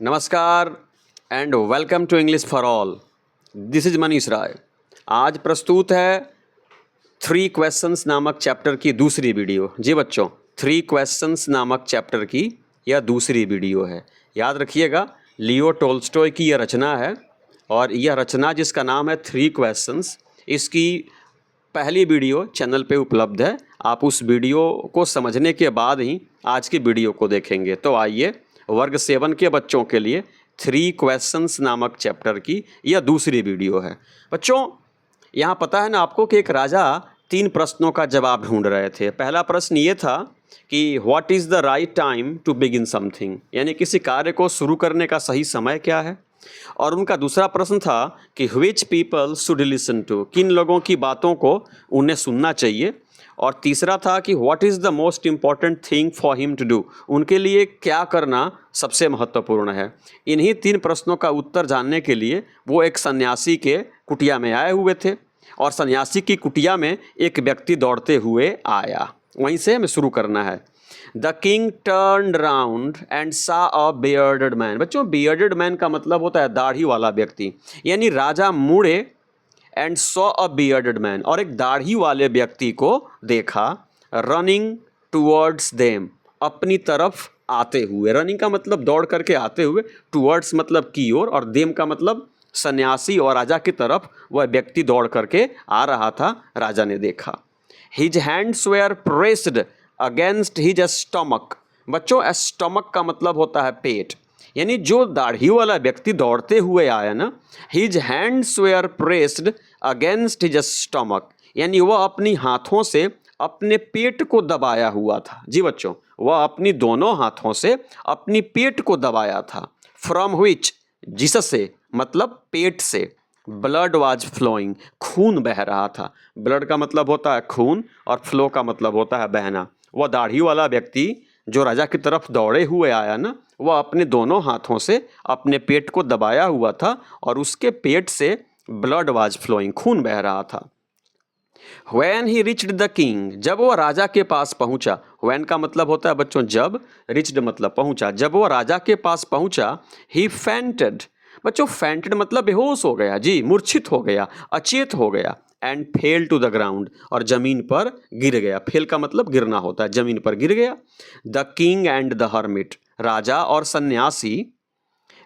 नमस्कार and welcome to English for all. This is Manish Rai. आज प्रस्तुत है 3 क्वेश्चंस नामक चैप्टर की दूसरी वीडियो। जी बच्चों, 3 क्वेश्चंस नामक चैप्टर की यह दूसरी वीडियो है। याद रखिएगा, लियो टोल्स्टॉय की यह रचना है और यह रचना जिसका नाम है 3 क्वेश्चंस, इसकी पहली वीडियो चैनल पे उपलब्ध है। आप उस वीडियो को समझने के बाद ही आज की वीडियो को देखेंगे। तो आइए, वर्ग 7 के बच्चों के लिए 3 क्वेश्चंस नामक चैप्टर की यह दूसरी वीडियो है। बच्चों, यहाँ पता है ना आपको कि एक राजा 3 प्रश्नों का जवाब ढूंढ रहे थे। पहला प्रश्न ये था कि what is the right time to begin something, यानी किसी कार्य को शुरू करने का सही समय क्या है। और उनका दूसरा प्रश्न था कि which people should listen to, किन लोगों की बातों को उन्हें सुनना चाहिए। और तीसरा था कि what is the most important thing for him to do, उनके लिए क्या करना सबसे महत्वपूर्ण है। इन्हीं 3 प्रश्नों का उत्तर जानने के लिए वो एक सन्यासी के कुटिया में आए हुए थे और सन्यासी की कुटिया में एक व्यक्ति दौड़ते हुए आया। वहीं से हमें शुरू करना है। The king turned round and सा अ बियर्डेड मैन। बच्चों, बियर्डेड मैन का मतलब होता है दाढ़ी वाला व्यक्ति, यानी राजा मुड़े and saw a bearded man, और एक दाढ़ी वाले व्यक्ति को देखा। रनिंग टूवर्ड्स देम, अपनी तरफ आते हुए। रनिंग का मतलब दौड़ करके आते हुए, टूवर्ड्स मतलब की ओर, और देम का मतलब सन्यासी और राजा की तरफ वह व्यक्ति दौड़ करके आ रहा था। राजा ने देखा। His hands were pressed against his stomach. बच्चों, स्टमक का मतलब होता है पेट, यानी जो दाढ़ी वाला व्यक्ति दौड़ते हुए आया ना, his hands were pressed against his stomach, यानी वह अपनी हाथों से अपने पेट को दबाया हुआ था। जी बच्चों, वह अपनी दोनों हाथों से अपनी पेट को दबाया था। फ्रॉम व्हिच, जिससे मतलब पेट से। ब्लड वाज फ्लोइंग, खून बह रहा था। ब्लड का मतलब होता है खून और फ्लो का मतलब होता है बहना। वह दाढ़ी वाला व्यक्ति जो राजा की तरफ दौड़े हुए आया ना, वह अपने दोनों हाथों से अपने पेट को दबाया हुआ था और उसके पेट से ब्लड वाज फ्लोइंग, खून बह रहा था। When he reached the king, जब वह राजा के पास पहुंचा। When का मतलब होता है बच्चों जब, reached मतलब पहुंचा। जब वह राजा के पास पहुंचा, he fainted। बच्चों, fainted मतलब बेहोश हो गया, जी, मूर्छित हो गया, अचेत हो गया। And fell to the ground, और जमीन पर गिर गया। फेल का मतलब गिरना होता है, जमीन पर गिर गया। The king and the hermit, राजा और सन्यासी।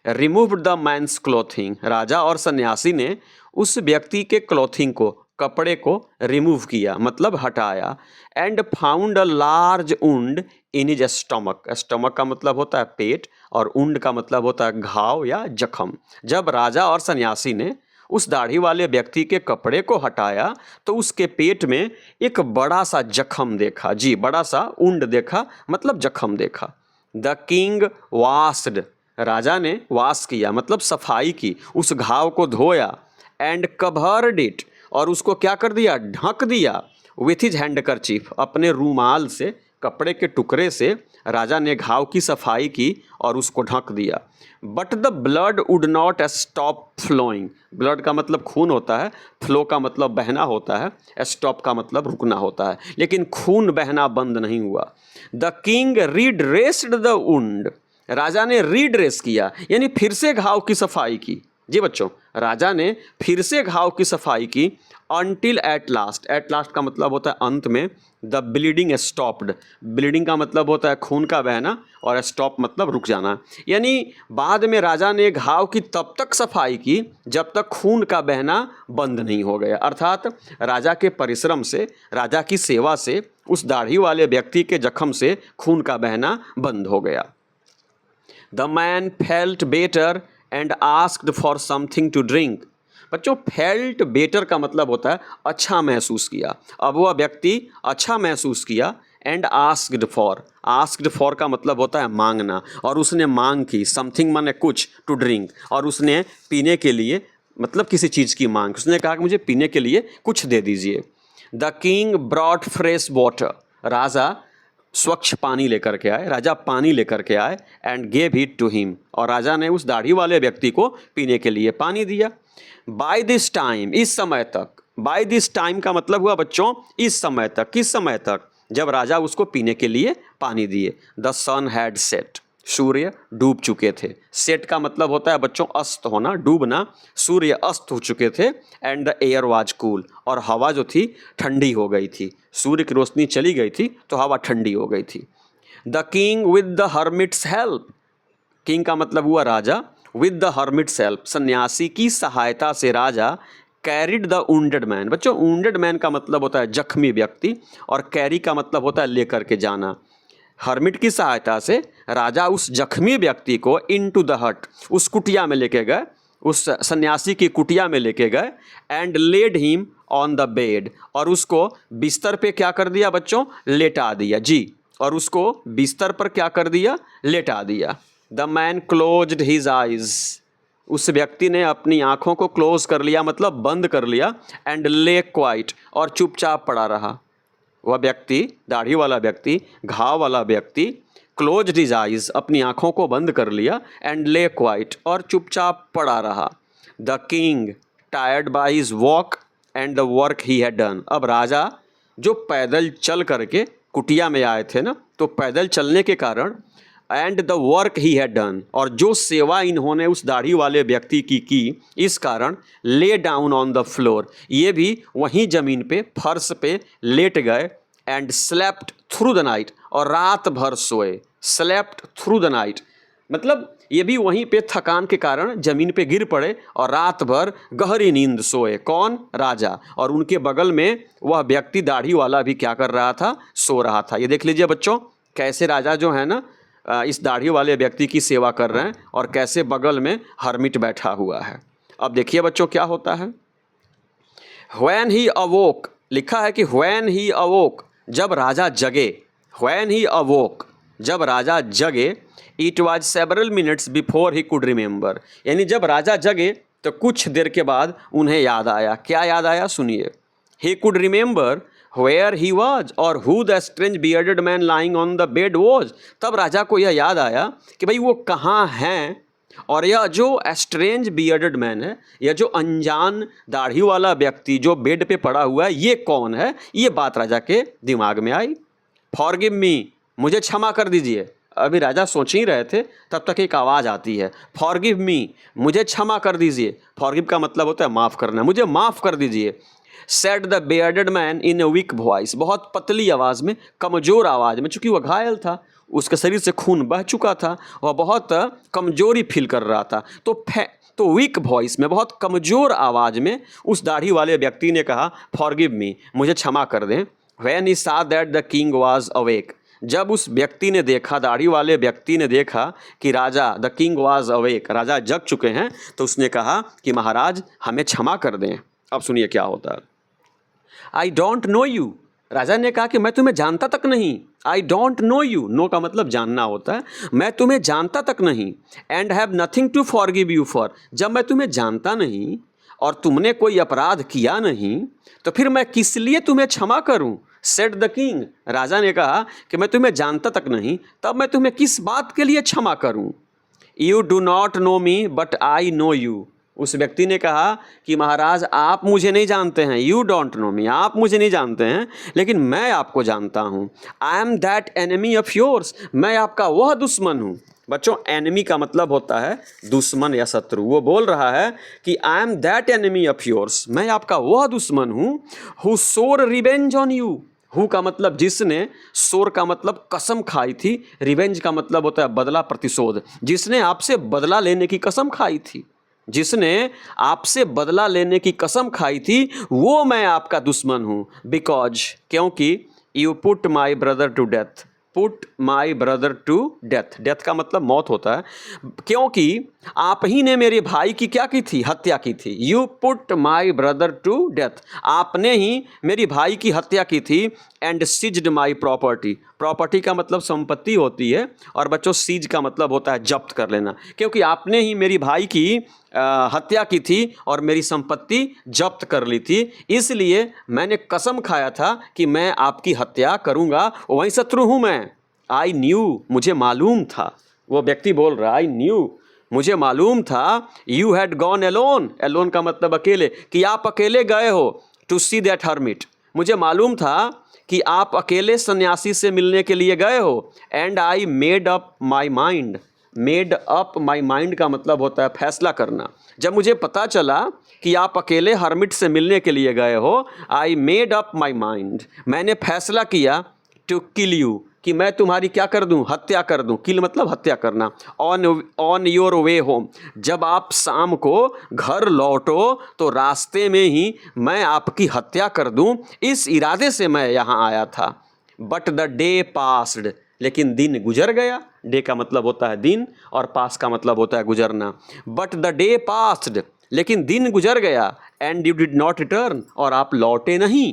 रिमूव्ड द मैंस क्लोथिंग, राजा और सन्यासी ने उस व्यक्ति के क्लोथिंग को, कपड़े को रिमूव किया, मतलब हटाया। And found a large wound in his stomach. Stomach का मतलब होता है पेट और वुंड का मतलब होता है घाव या जख्म। जब राजा और सन्यासी ने उस दाढ़ी वाले व्यक्ति के कपड़े को हटाया तो उसके पेट में एक बड़ा सा जख्म देखा। जी, बड़ा सा वुंड देखा, मतलब जख्म देखा। द किंग वास्ड, राजा ने वाश किया मतलब सफाई की, उस घाव को धोया। एंड कवर्ड इट, और उसको क्या कर दिया, ढक दिया। विथ हिज हैंडकरचीफ, अपने रूमाल से, कपड़े के टुकड़े से राजा ने घाव की सफाई की और उसको ढक दिया। But the blood would not stop flowing. Blood का मतलब खून होता है, फ्लो का मतलब बहना होता है, स्टॉप का मतलब रुकना होता है, लेकिन खून बहना बंद नहीं हुआ। द किंग रीड्रेस्ड द वुंड, राजा ने रीड्रेस किया, यानी फिर से घाव की सफाई की। जी बच्चों, राजा ने फिर से घाव की सफाई की। Until at last, at last का मतलब होता है अंत में। द ब्लीडिंग स्टॉप्ड, ब्लीडिंग का मतलब होता है खून का बहना और स्टॉप मतलब रुक जाना, यानी बाद में राजा ने घाव की तब तक सफाई की जब तक खून का बहना बंद नहीं हो गया। अर्थात राजा के परिश्रम से, राजा की सेवा से उस दाढ़ी वाले व्यक्ति के जख्म से खून का बहना बंद हो गया। The man felt better and asked for something to drink. बच्चों, फेल्ट बेटर का मतलब होता है अच्छा महसूस किया। अब वह व्यक्ति अच्छा महसूस किया। एंड आस्क्ड फॉर का मतलब होता है मांगना, और उसने मांग की। समथिंग माने कुछ, टू ड्रिंक, और उसने पीने के लिए मतलब किसी चीज़ की मांग, उसने कहा कि मुझे पीने के लिए कुछ दे दीजिए। The king brought fresh water, राजा स्वच्छ पानी लेकर के आए, राजा पानी लेकर के आए। And gave it to him, और राजा ने उस दाढ़ी वाले व्यक्ति को पीने के लिए पानी दिया। बाय दिस टाइम, इस समय तक। बाय दिस टाइम का मतलब हुआ बच्चों इस समय तक। किस समय तक, जब राजा उसको पीने के लिए पानी दिए। द सन हैड सेट, सूर्य डूब चुके थे। सेट का मतलब होता है बच्चों अस्त होना, डूबना। सूर्य अस्त हो चुके थे। And the air was cool, और हवा जो थी ठंडी हो गई थी। सूर्य की रोशनी चली गई थी तो हवा ठंडी हो गई थी। The king with the hermits help, king का मतलब हुआ राजा, विद द हर्मिट्स हेल्प सन्यासी की सहायता से राजा कैरिड द वुंडेड मैन। बच्चों वुंडेड मैन का मतलब होता है जख्मी व्यक्ति, और कैरी का मतलब होता है लेकर के जाना। हर्मिट की सहायता से राजा उस जख्मी व्यक्ति को इनटू द हट, उस कुटिया में लेके गए, उस सन्यासी की कुटिया में लेके गए। And led him on the bed, और उसको बिस्तर पे क्या कर दिया बच्चों, लेटा दिया जी। और उसको बिस्तर पर क्या कर दिया, लेटा दिया। The man closed his eyes, उस व्यक्ति ने अपनी आंखों को क्लोज कर लिया, मतलब बंद कर लिया। एंड ले क्वाइट, और चुपचाप पड़ा रहा। वह व्यक्ति, दाढ़ी वाला व्यक्ति, घाव वाला व्यक्ति, क्लोज्ड हिज आइज, अपनी आंखों को बंद कर लिया। एंड ले क्वाइट, और चुपचाप पड़ा रहा। The king tired by his walk and the work he had done, अब राजा जो पैदल चल करके कुटिया में आए थे ना, तो पैदल चलने के कारण and the work he had done, और जो सेवा इन्होंने उस दाढ़ी वाले व्यक्ति की इस कारण lay down on the floor, ये भी वहीं ज़मीन पे फर्श पे लेट गए। And slept through the night, और रात भर सोए। स्लेप्ट थ्रू द नाइट मतलब ये भी वहीं पे थकान के कारण ज़मीन पे गिर पड़े और रात भर गहरी नींद सोए। कौन, राजा। और उनके बगल में वह व्यक्ति दाढ़ी वाला भी क्या कर रहा था, सो रहा था। ये देख लीजिए बच्चों कैसे राजा जो है ना इस दाढ़ी वाले व्यक्ति की सेवा कर रहे हैं, और कैसे बगल में हर्मिट बैठा हुआ है। अब देखिए बच्चों क्या होता है। व्हेन ही अवोक, लिखा है कि व्हेन ही अवोक, जब राजा जगे। व्हेन ही अवोक, जब राजा जगे। It was several minutes before he could remember, यानी जब राजा जगे तो कुछ देर के बाद उन्हें याद आया। क्या याद आया, सुनिए। He could remember where he was और who the strange bearded man lying on the bed was, तब राजा को यह याद आया कि भाई वो कहाँ हैं, और यह जो स्ट्रेंज बियर्डेड मैन है, यह जो अनजान दाढ़ी वाला व्यक्ति जो बेड पे पड़ा हुआ है, ये कौन है। ये बात राजा के दिमाग में आई। फॉरगिव मी, मुझे क्षमा कर दीजिए। अभी राजा सोच ही रहे थे, तब तक एक आवाज़ आती है, फॉरगिव मी, मुझे क्षमा कर दीजिए। फॉरगिव का मतलब होता है माफ़ करना, मुझे माफ़ कर दीजिए। Said the bearded man in a week voice, बहुत पतली आवाज़ में, कमज़ोर आवाज़ में, चूँकि वह घायल था, उसके शरीर से खून बह चुका था, वह बहुत कमज़ोरी फील कर रहा था। तो वीक वॉइस में, बहुत कमज़ोर आवाज़ में उस दाढ़ी वाले व्यक्ति ने कहा, फॉरगिव मी, मुझे क्षमा कर दें। When he saw that the king was awake, जब उस व्यक्ति ने देखा, दाढ़ी वाले व्यक्ति ने देखा कि राजा, द किंग वाज अवेक, राजा जग चुके हैं, तो उसने कहा कि महाराज हमें क्षमा कर दें। अब सुनिए क्या होता है। आई डोंट नो यू, राजा ने कहा कि मैं तुम्हें जानता तक नहीं। I don't know you, know का मतलब जानना होता है, मैं तुम्हें जानता तक नहीं। And have nothing to forgive you for, जब मैं तुम्हें जानता नहीं और तुमने कोई अपराध किया नहीं, तो फिर मैं किस लिए तुम्हें क्षमा करूं। सेड द किंग, राजा ने कहा कि मैं तुम्हें जानता तक नहीं, तब मैं तुम्हें किस बात के लिए क्षमा करूं। You do not know me but I know you, उस व्यक्ति ने कहा कि महाराज आप मुझे नहीं जानते हैं। यू डोंट नो मी, आप मुझे नहीं जानते हैं, लेकिन मैं आपको जानता हूँ। I am that enemy of yours, मैं आपका वह दुश्मन हूँ। बच्चों एनिमी का मतलब होता है दुश्मन या शत्रु। वो बोल रहा है कि I am that enemy of yours, मैं आपका वह दुश्मन हूँ। हु सोर रिवेंज ऑन यू, हु का मतलब जिसने, सोर का मतलब कसम खाई थी, रिवेंज का मतलब होता है बदला, प्रतिशोध। जिसने आपसे बदला लेने की कसम खाई थी, जिसने आपसे बदला लेने की कसम खाई थी, वो मैं आपका दुश्मन हूँ। बिकॉज, क्योंकि you put my brother to death, put my brother to death, death का मतलब मौत होता है। क्योंकि आप ही ने मेरे भाई की क्या की थी, हत्या की थी। You put my brother to death, आपने ही मेरी भाई की हत्या की थी। And seized my property, property का मतलब संपत्ति होती है, और बच्चों सीज का मतलब होता है जब्त कर लेना। क्योंकि आपने ही मेरी भाई की हत्या की थी और मेरी संपत्ति जब्त कर ली थी, इसलिए मैंने कसम खाया था कि मैं आपकी हत्या करूंगा, वही शत्रु हूं मैं। आई न्यू, मुझे मालूम था, वो व्यक्ति बोल रहा आई न्यू, मुझे मालूम था। You had gone alone, alone का मतलब अकेले, कि आप अकेले गए हो। टू सी दैट हर्मिट, मुझे मालूम था कि आप अकेले सन्यासी से मिलने के लिए गए हो। And I made up my mind. Made up my mind का मतलब होता है फैसला करना। जब मुझे पता चला कि आप अकेले हर्मिट से मिलने के लिए गए हो, I made up my mind, मैंने फैसला किया टू किल यू, कि मैं तुम्हारी क्या कर दूं, हत्या कर दूं। किल मतलब हत्या करना। ऑन योर वे होम, जब आप शाम को घर लौटो तो रास्ते में ही मैं आपकी हत्या कर दूं, इस इरादे से मैं यहाँ आया था। बट द डे पास्ड, लेकिन दिन गुजर गया। डे का मतलब होता है दिन और पास का मतलब होता है गुजरना। बट द डे पास्ड, लेकिन दिन गुजर गया। And you did not return, और आप लौटे नहीं।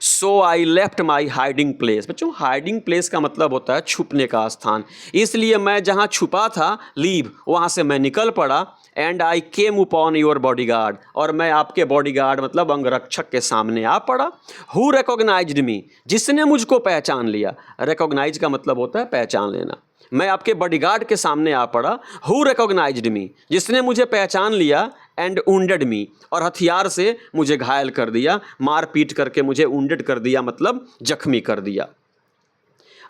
So I left my hiding place. बच्चों, हाइडिंग प्लेस का मतलब होता है छुपने का स्थान। इसलिए मैं जहाँ छुपा था, लीव, वहाँ से मैं निकल पड़ा। And I came upon your body guard, और मैं आपके बॉडी गार्ड मतलब अंगरक्षक के सामने आ पड़ा। हु रिकॉग्नाइज्ड मी, जिसने मुझको पहचान लिया। रिकॉग्नाइज का मतलब होता है पहचान लेना। मैं आपके बॉडीगार्ड के सामने आ पड़ा। हु रिकॉग्नाइज्ड मी, जिसने मुझे पहचान लिया। एंड wounded मी, और हथियार से मुझे घायल कर दिया, मार पीट करके मुझे wounded कर दिया, मतलब जख्मी कर दिया।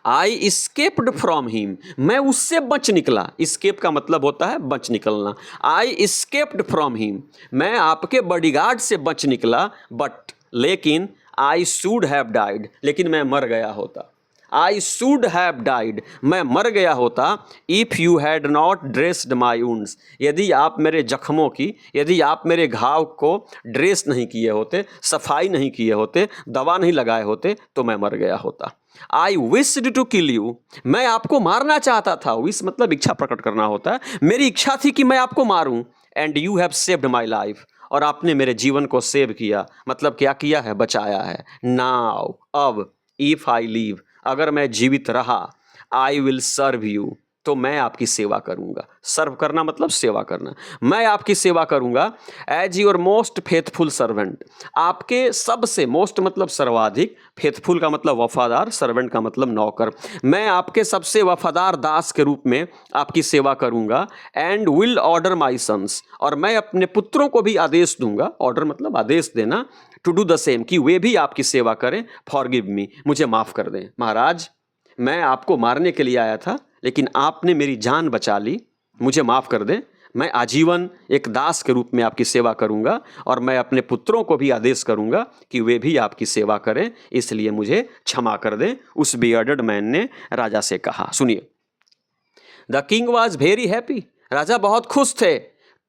आई escaped फ्रॉम हिम, मैं उससे बच निकला। escape का मतलब होता है बच निकलना। आई escaped फ्रॉम हिम, मैं आपके बॉडीगार्ड से बच निकला। बट, लेकिन, आई शुड हैव डाइड, लेकिन मैं मर गया होता। आई शुड हैव डाइड, मैं मर गया होता। If you had not dressed my wounds, यदि आप मेरे जख्मों की, यदि आप मेरे घाव को ड्रेस नहीं किए होते, सफाई नहीं किए होते, दवा नहीं लगाए होते, तो मैं मर गया होता। I wished to kill you, मैं आपको मारना चाहता था। विश मतलब इच्छा प्रकट करना होता है। मेरी इच्छा थी कि मैं आपको मारूं। And you have saved my life, और आपने मेरे जीवन को सेव किया, मतलब क्या किया है, बचाया है। नाउ, अब, इफ आई लीव, अगर मैं जीवित रहा, आई विल सर्व यू, तो मैं आपकी सेवा करूंगा। सर्व करना मतलब सेवा करना। मैं आपकी सेवा करूंगा। As your most faithful servant, आपके सबसे, मोस्ट मतलब सर्वाधिक, फेथफुल का मतलब वफादार, सर्वेंट का मतलब नौकर। मैं आपके सबसे वफादार दास के रूप में आपकी सेवा करूंगा। And will order my sons, और मैं अपने पुत्रों को भी आदेश दूंगा। ऑर्डर मतलब आदेश देना। टू डू द सेम, कि वे भी आपकी सेवा करें। फॉरगिव मी, मुझे माफ़ कर दें। महाराज, मैं आपको मारने के लिए आया था, लेकिन आपने मेरी जान बचा ली, मुझे माफ़ कर दें। मैं आजीवन एक दास के रूप में आपकी सेवा करूंगा, और मैं अपने पुत्रों को भी आदेश करूंगा कि वे भी आपकी सेवा करें, इसलिए मुझे क्षमा कर दें। उस बियर्डेड मैन ने राजा से कहा। सुनिए, the king was very happy, राजा बहुत खुश थे।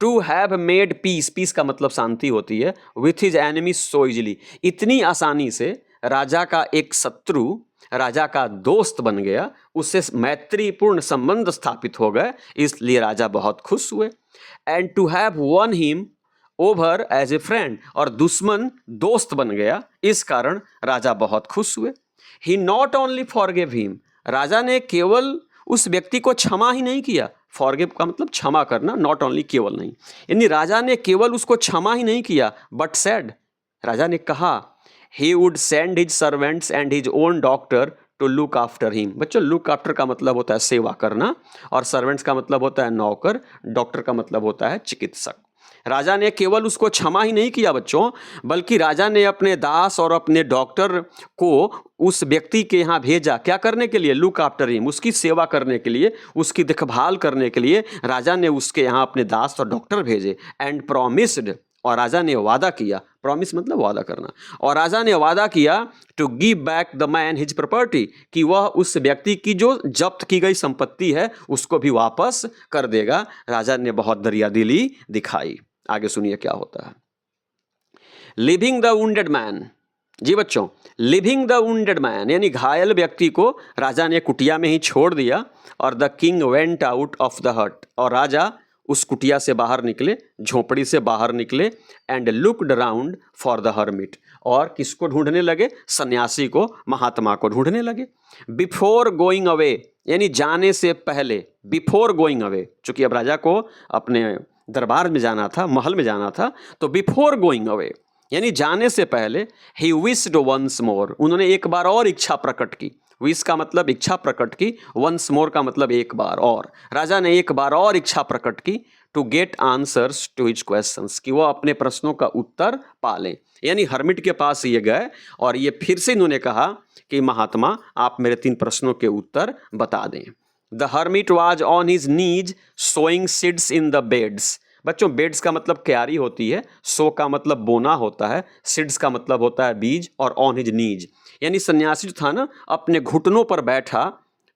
To have made peace, peace का मतलब शांति होती है, with his enemy so easily, इतनी आसानी से राजा का एक शत्रु राजा का दोस्त बन गया, उससे मैत्रीपूर्ण संबंध स्थापित हो गए, इसलिए राजा बहुत खुश हुए। And to have won him over as a friend, और दुश्मन दोस्त बन गया, इस कारण राजा बहुत खुश हुए। ही नॉट ओनली फॉरगिव हिम, राजा ने केवल उस व्यक्ति को क्षमा ही नहीं किया। फॉरगिव का मतलब क्षमा करना, नॉट ओनली केवल नहीं, यानी राजा ने केवल उसको क्षमा ही नहीं किया, बट सेड, राजा ने कहा, he would send his servants and his own doctor to look after him। बच्चों, look after का मतलब होता है सेवा करना, और servants का मतलब होता है नौकर, डॉक्टर का मतलब होता है चिकित्सक। राजा ने केवल उसको क्षमा ही नहीं किया बच्चों, बल्कि राजा ने अपने दास और अपने डॉक्टर को उस व्यक्ति के यहाँ भेजा, क्या करने के लिए, लुक आफ्टर हिम, उसकी सेवा करने के लिए, उसकी देखभाल करने के लिए राजा ने उसके यहाँ अपने दास और डॉक्टर भेजे। एंड प्रॉमिस्ड, और राजा ने वादा किया, प्रॉमिस मतलब वादा करना, और राजा ने वादा किया to give back the man his property, कि वह उस व्यक्ति की जो जब्त की गई संपत्ति है उसको भी वापस कर देगा। राजा ने बहुत दरियादिली दिखाई। आगे सुनिए क्या होता है। लिविंग द वुंडेड मैन, जी बच्चों, लिविंग द वुंडेड मैन यानी घायल व्यक्ति को राजा ने कुटिया में ही छोड़ दिया। और the king went out of the हट, और राजा उस कुटिया से बाहर निकले, झोपड़ी से बाहर निकले। And looked around for the hermit, और किसको ढूंढने लगे, सन्यासी को, महात्मा को ढूंढने लगे। बिफोर गोइंग अवे यानी जाने से पहले, बिफोर गोइंग अवे, चूंकि अब राजा को अपने दरबार में जाना था, महल में जाना था, तो बिफोर गोइंग अवे यानी जाने से पहले। ही विश्ड वंस मोर, उन्होंने एक बार और इच्छा प्रकट की। विश का मतलब इच्छा प्रकट की, वंस मोर का मतलब एक बार और। राजा ने एक बार और इच्छा प्रकट की to get answers to his questions, कि वो अपने प्रश्नों का उत्तर पा लें। यानी हर्मिट के पास ये गए और ये फिर से इन्होंने कहा कि महात्मा आप मेरे 3 प्रश्नों के उत्तर बता दें। The hermit was on his knees sowing seeds in the beds. बच्चों बेड्स का मतलब क्यारी होती है, सो का मतलब बोना होता है, सीड्स का मतलब होता है बीज, और ऑन हिज नीज यानी सन्यासी जो था ना अपने घुटनों पर बैठा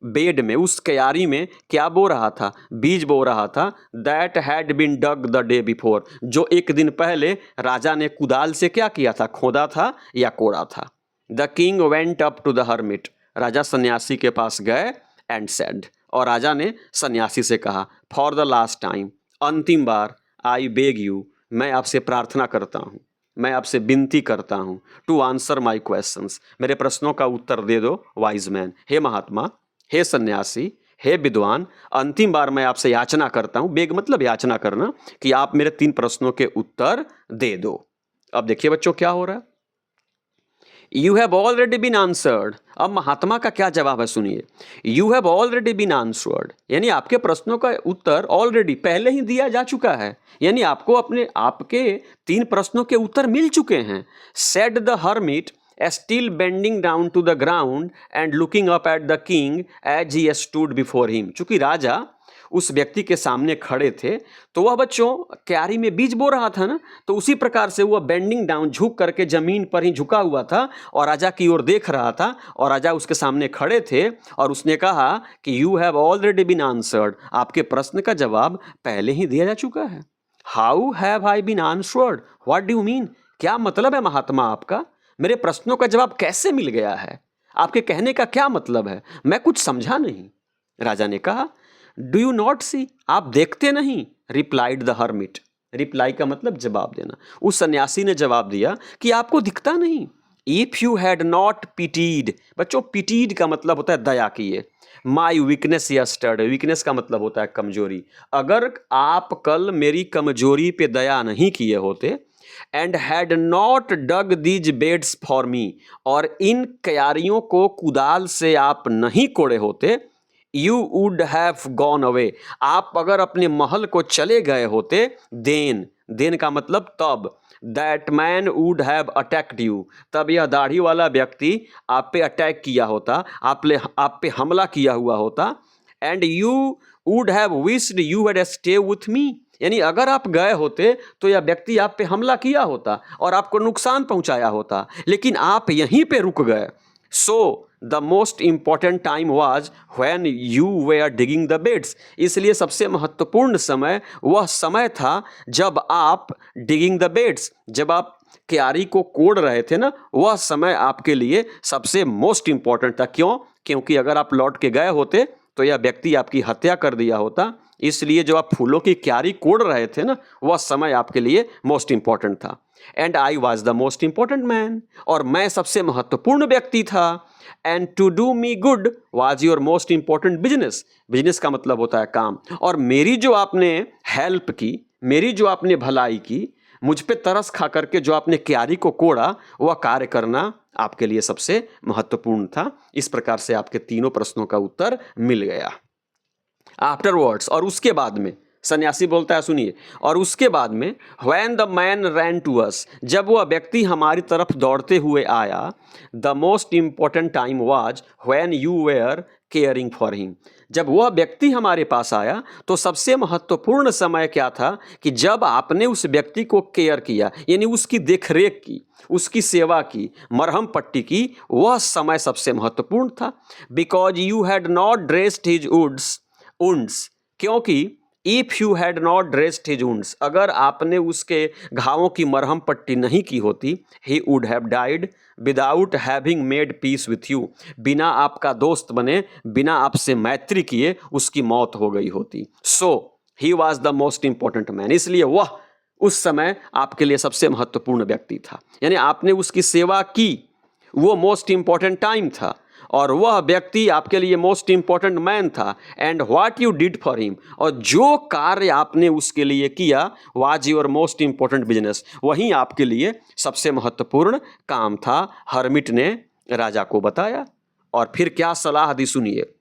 बेड में, उस क्यारी में क्या बो रहा था, बीज बो रहा था। That had been dug the day before, जो एक दिन पहले राजा ने कुदाल से क्या किया था, खोदा था या कोड़ा था। The king went up to the hermit, राजा सन्यासी के पास गए एंड सेड, और राजा ने सन्यासी से कहा फॉर द लास्ट टाइम, अंतिम बार, आई बेग यू, मैं आपसे प्रार्थना करता हूँ, मैं आपसे विनती करता हूँ, टू आंसर माई क्वेश्चंस, मेरे प्रश्नों का उत्तर दे दो वाइज मैन। हे महात्मा, हे सन्यासी, हे विद्वान, अंतिम बार मैं आपसे याचना करता हूँ, बेग मतलब याचना करना, कि आप मेरे 3 प्रश्नों के उत्तर दे दो। अब देखिए बच्चों क्या हो रहा है, you have already been answered. अब महात्मा का क्या जवाब है सुनिए, you have already been answered, यानी आपके प्रश्नों का उत्तर ऑलरेडी पहले ही दिया जा चुका है, यानी आपको आपके 3 प्रश्नों के उत्तर मिल चुके हैं। Said the hermit still bending down to the ground and looking up at the king as he stood before him. चूंकि राजा उस व्यक्ति के सामने खड़े थे तो वह बच्चों क्यारी में बीज बो रहा था ना, तो उसी प्रकार से वह बेंडिंग डाउन, झुक करके जमीन पर ही झुका हुआ था और राजा की ओर देख रहा था, और राजा उसके सामने खड़े थे और उसने कहा कि you have already been answered, आपके प्रश्न का जवाब पहले ही दिया जा चुका है। How have I been answered, what do you mean, क्या मतलब है महात्मा आपका, मेरे प्रश्नों का जवाब कैसे मिल गया है, आपके कहने का क्या मतलब है, मैं कुछ समझा नहीं। राजा ने कहा डू यू नॉट सी, आप देखते नहीं, रिप्लाइड द हर्मिट, रिप्लाई का मतलब जवाब देना। उस सन्यासी ने जवाब दिया कि आपको दिखता नहीं। If you had not pitied, बच्चों पिटीड का मतलब होता है दया किए, माई वीकनेस यस्टरडे, वीकनेस का मतलब होता है कमजोरी, अगर आप कल मेरी कमजोरी पे दया नहीं किए होते, and had not dug these beds for me, और इन क्यारियों को कुदाल से आप नहीं कोड़े होते, you would have gone away, आप अगर अपने महल को चले गए होते, देन का मतलब तब, that man would have attacked you, तब यह दाढ़ी वाला व्यक्ति आप पे अटैक किया होता, आप पे हमला किया हुआ होता, and you would have wished you had stay with me, यानी अगर आप गए होते तो यह व्यक्ति आप पे हमला किया होता और आपको नुकसान पहुंचाया होता, लेकिन आप यहीं पे रुक गए। So the most important time was when you were digging the beds, इसलिए सबसे महत्वपूर्ण समय वह समय था जब आप डिगिंग द बेड्स, जब आप क्यारी को कोड़ रहे थे ना, वह समय आपके लिए सबसे मोस्ट इंपॉर्टेंट था। क्यों? क्योंकि अगर आप लौट के गए होते तो यह व्यक्ति आपकी हत्या कर दिया होता, इसलिए जो आप फूलों की क्यारी कोड़ रहे थे ना, वह समय आपके लिए मोस्ट इंपॉर्टेंट था। And I was the most important man, और मैं सबसे महत्वपूर्ण व्यक्ति था। And to do me good was your most important business, business का मतलब होता है काम, और मेरी जो आपने हेल्प की, मेरी जो आपने भलाई की, मुझ पे तरस खा करके जो आपने क्यारी को कोड़ा, वह कार्य करना आपके लिए सबसे महत्वपूर्ण था। इस प्रकार से आपके 3 प्रश्नों का उत्तर मिल गया। आफ्टरवर्ड्स, और उसके बाद में सन्यासी बोलता है सुनिए, और उसके बाद में when the man ran to us, जब वह व्यक्ति हमारी तरफ दौड़ते हुए आया, the most important time was when you were caring for him, जब वह व्यक्ति हमारे पास आया तो सबसे महत्वपूर्ण समय क्या था कि जब आपने उस व्यक्ति को केयर किया, यानी उसकी देखरेख की, उसकी सेवा की, मरहम पट्टी की, वह समय सबसे महत्वपूर्ण था। Because you had not dressed his wounds, क्योंकि if you had not dressed his wounds, अगर आपने उसके घावों की मरहम पट्टी नहीं की होती, he would have died without having made peace with you, बिना आपका दोस्त बने, बिना आपसे मैत्री किए उसकी मौत हो गई होती। So he was the most important man, इसलिए वह उस समय आपके लिए सबसे महत्वपूर्ण व्यक्ति था, यानी आपने उसकी सेवा की, वो मोस्ट इंपॉर्टेंट टाइम था, और वह व्यक्ति आपके लिए मोस्ट इंपॉर्टेंट मैन था। And what you did for him, और जो कार्य आपने उसके लिए किया, was your most important business, वही आपके लिए सबसे महत्वपूर्ण काम था। हर्मिट ने राजा को बताया, और फिर क्या सलाह दी सुनिए।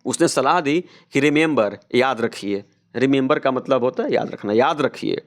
उसने सलाह दी कि रिमेंबर, याद रखिए। रिमेंबर का मतलब होता है याद रखना, याद रखिए।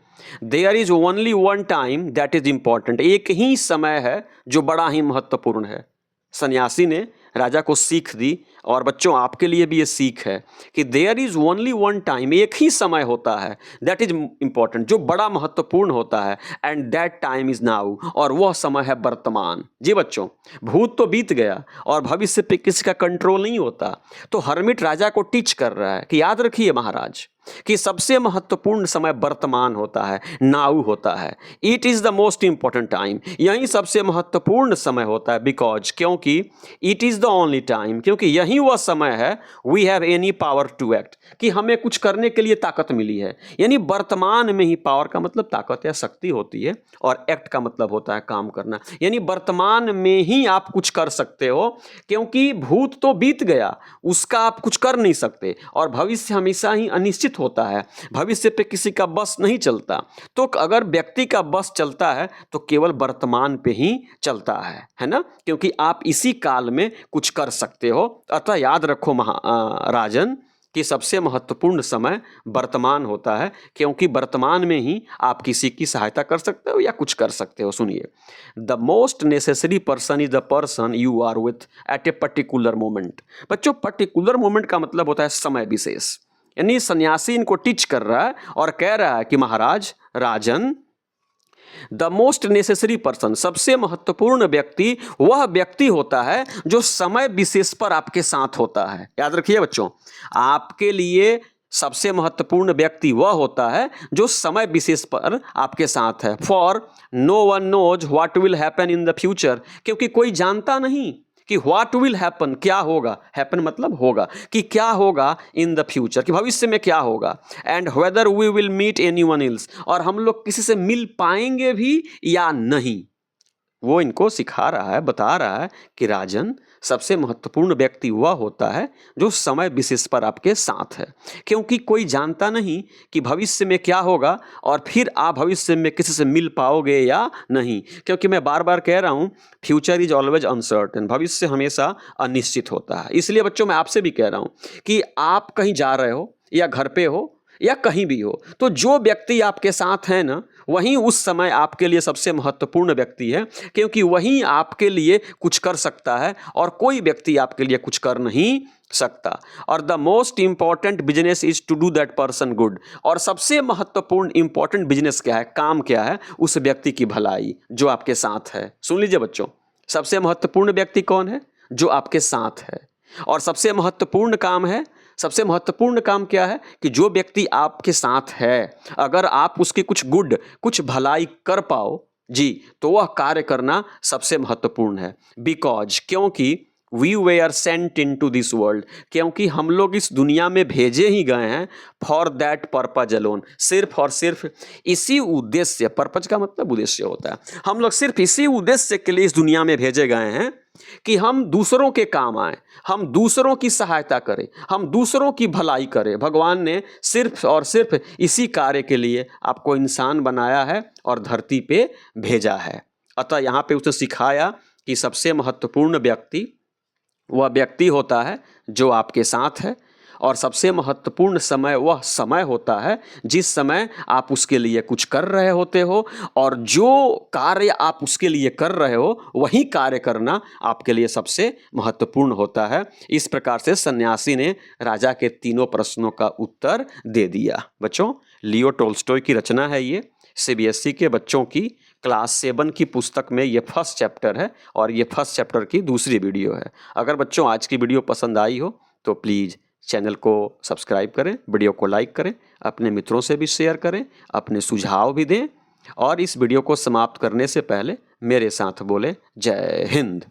There is only one time that is important, एक ही समय है जो बड़ा ही महत्वपूर्ण है। सन्यासी ने राजा को सीख दी, और बच्चों आपके लिए भी ये सीख है कि there is only one time, एक ही समय होता है, दैट इज इंपॉर्टेंट, जो बड़ा महत्वपूर्ण होता है, and that time is now, और वह समय है वर्तमान। जी बच्चों, भूत तो बीत गया और भविष्य पे किसी का कंट्रोल नहीं होता। तो हर्मिट राजा को टीच कर रहा है कि याद रखिए महाराज कि सबसे महत्वपूर्ण समय वर्तमान होता है, नाउ होता है। It is the most important time, यही सबसे महत्वपूर्ण समय होता है। बिकॉज, क्योंकि it is the only time, क्योंकि यही वह समय है, we have any power to act, कि हमें कुछ करने के लिए ताकत मिली है। यानी वर्तमान में ही, पावर का मतलब ताकत या शक्ति होती है, और एक्ट का मतलब होता है काम करना। यानी वर्तमान में ही आप कुछ कर सकते हो, क्योंकि भूत तो बीत गया, उसका आप कुछ कर नहीं सकते, और भविष्य हमेशा ही अनिश्चित होता है, भविष्य पे किसी का बस नहीं चलता। तो अगर व्यक्ति का बस चलता है तो केवल वर्तमान पे ही चलता है ना, क्योंकि आप इसी काल में कुछ कर सकते हो। अतः याद रखो राजन कि सबसे महत्वपूर्ण समय वर्तमान होता है, क्योंकि वर्तमान में ही आप किसी की सहायता कर सकते हो या कुछ कर सकते हो। सुनिए, the most necessary person is the person you are with at a particular moment. बच्चों, पर्टिकुलर मोमेंट का मतलब होता है समय विशेष। यानी सन्यासी इनको टीच कर रहा है और कह रहा है कि महाराज, राजन, द मोस्ट नेसेसरी पर्सन, सबसे महत्वपूर्ण व्यक्ति वह व्यक्ति होता है जो समय विशेष पर आपके साथ होता है। याद रखिए बच्चों, आपके लिए सबसे महत्वपूर्ण व्यक्ति वह होता है जो समय विशेष पर आपके साथ है। For no one knows what will happen in the future, क्योंकि कोई जानता नहीं कि व्हाट विल हैपन, क्या होगा। हैपन मतलब होगा, कि क्या होगा इन द फ्यूचर, कि भविष्य में क्या होगा। And whether we will meet anyone else, और हम लोग किसी से मिल पाएंगे भी या नहीं। वो इनको सिखा रहा है, बता रहा है कि राजन, सबसे महत्वपूर्ण व्यक्ति वह होता है जो समय विशेष पर आपके साथ है, क्योंकि कोई जानता नहीं कि भविष्य में क्या होगा, और फिर आप भविष्य में किसी से मिल पाओगे या नहीं। क्योंकि मैं बार बार कह रहा हूँ, फ्यूचर इज ऑलवेज अनसर्टेन, भविष्य हमेशा अनिश्चित होता है। इसलिए बच्चों, मैं आपसे भी कह रहा हूँ कि आप कहीं जा रहे हो या घर पे हो या कहीं भी हो, तो जो व्यक्ति आपके साथ है ना, वही उस समय आपके लिए सबसे महत्वपूर्ण व्यक्ति है, क्योंकि वही आपके लिए कुछ कर सकता है और कोई व्यक्ति आपके लिए कुछ कर नहीं सकता। और the most important business is to do that person good, और सबसे महत्वपूर्ण इंपॉर्टेंट बिजनेस क्या है, काम क्या है, उस व्यक्ति की भलाई जो आपके साथ है। सुन लीजिए बच्चों, सबसे महत्वपूर्ण व्यक्ति कौन है, जो आपके साथ है। और सबसे महत्वपूर्ण काम है, सबसे महत्वपूर्ण काम क्या है, कि जो व्यक्ति आपके साथ है, अगर आप उसकी कुछ गुड, कुछ भलाई कर पाओ जी, तो वह कार्य करना सबसे महत्वपूर्ण है। बिकॉज, क्योंकि we were sent into this world, क्योंकि हम लोग इस दुनिया में भेजे ही गए हैं फॉर दैट पर्पज अलोन, सिर्फ और सिर्फ इसी उद्देश्य, पर्पज का मतलब उद्देश्य होता है, हम लोग सिर्फ इसी उद्देश्य के लिए इस दुनिया में भेजे गए हैं कि हम दूसरों के काम आए, हम दूसरों की सहायता करें, हम दूसरों की भलाई करें। भगवान ने सिर्फ और सिर्फ इसी कार्य के लिए आपको इंसान बनाया है और धरती पे भेजा है। अतः यहाँ पे उसने सिखाया कि सबसे महत्वपूर्ण व्यक्ति वह व्यक्ति होता है जो आपके साथ है, और सबसे महत्वपूर्ण समय वह समय होता है जिस समय आप उसके लिए कुछ कर रहे होते हो, और जो कार्य आप उसके लिए कर रहे हो वही कार्य करना आपके लिए सबसे महत्वपूर्ण होता है। इस प्रकार से सन्यासी ने राजा के तीनों प्रश्नों का उत्तर दे दिया। बच्चों, लियो टोल्स्टॉय की रचना है ये, सीबीएसई के बच्चों की क्लास 7 की पुस्तक में ये फर्स्ट चैप्टर है, और ये फर्स्ट चैप्टर की दूसरी वीडियो है। अगर बच्चों आज की वीडियो पसंद आई हो तो प्लीज़ चैनल को सब्सक्राइब करें, वीडियो को लाइक करें, अपने मित्रों से भी शेयर करें, अपने सुझाव भी दें, और इस वीडियो को समाप्त करने से पहले मेरे साथ बोले जय हिंद।